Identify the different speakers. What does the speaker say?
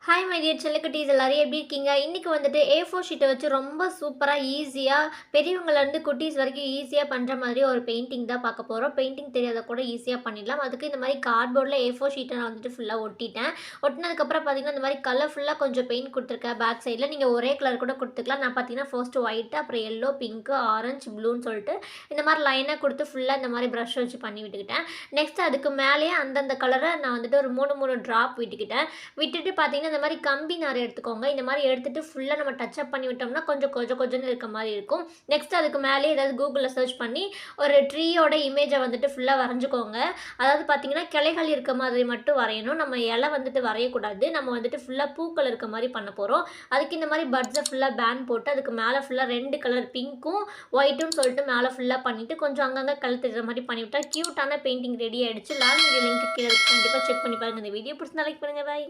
Speaker 1: Hi my dear செல்லக்குட்டீஸ் எல்லாரும் எப்படி இருக்கீங்க? இன்னைக்கு வந்துட்டு A4 ஷீட்டை வச்சு ரொம்ப சூப்பராக ஈஸியாக பெரியவங்கலேருந்து குட்டீஸ் வரைக்கும் ஈஸியாக பண்ணுற மாதிரி ஒரு பெயிண்டிங் தான் பார்க்க போகிறோம். பெயிண்டிங் தெரியாத கூட ஈஸியாக பண்ணிடலாம். அதுக்கு இந்த மாதிரி கார்ட்போர்டில் A4 ஷீட்டை நான் வந்துட்டு ஃபுல்லாக ஒட்டிட்டேன். ஒட்டினதுக்கப்புறம் பார்த்தீங்கன்னா இந்த மாதிரி கலர்ஃபுல்லாக கொஞ்சம் பெயிண்ட் கொடுத்துருக்கேன். பேக் சைடில் நீங்கள் ஒரே கலர் கூட கொடுத்துக்கலாம். நான் பார்த்தீங்கன்னா ஃபர்ஸ்ட்டு ஒயிட்டு, அப்புறம் எல்லோ, பிங்க்கு, ஆரஞ்சு, ப்ளூன்னு சொல்லிட்டு இந்த மாதிரி லைனாக கொடுத்து ஃபுல்லாக இந்த மாதிரி ப்ரஷ் வச்சு பண்ணி விட்டுக்கிட்டேன். நெக்ஸ்ட் அதுக்கு மேலேயே அந்தந்த கலரை நான் வந்துட்டு ஒரு 3 ட்ராப் விட்டுக்கிட்டேன். விட்டுட்டு பார்த்தீங்கன்னா இந்த மாதிரி கம்பி நார் எடுத்துக்கோங்க. இந்த மாதிரி எடுத்துட்டு ஃபுல்லாக நம்ம டச் அப் பண்ணி விட்டோம்னா கொஞ்சம் கொஞ்சம்னு இருக்க மாதிரி இருக்கும். நெக்ஸ்ட் அதுக்கு மேலே ஏதாவது கூகுளில் சர்ச் பண்ணி ஒரு ட்ரீயோட இமேஜை வந்துட்டு ஃபுல்லாக வரைஞ்சிக்கோங்க. அதாவது பார்த்தீங்கன்னா கிளைகள் இருக்க மாதிரி மட்டும் வரையணும். நம்ம இலை வந்துட்டு வரையக்கூடாது. நம்ம வந்துட்டு ஃபுல்லாக பூக்கள் இருக்க மாதிரி பண்ண போகிறோம். அதுக்கு இந்த மாதிரி பட்ஸை ஃபுல்லாக பேன் போட்டு அதுக்கு மேலே ஃபுல்லாக 2 கலர் பிங்க்கும் ஒயிட்டுன்னு சொல்லிட்டு மேலே ஃபுல்லாக பண்ணிவிட்டு கொஞ்சம் அங்கங்கே கல் தெரிகிற மாதிரி பண்ணிவிட்டா க்யூட்டான பெயிண்டிங் ரெடி ஆகிடுச்சு. லாஸ்ட் வீடியோ லிங்க் கீழே கண்டிப்பாக செக் பண்ணி பாருங்கள். இந்த வீடியோ பிடிச்சிருந்தா லைக் பண்ணுங்கள். பாய்.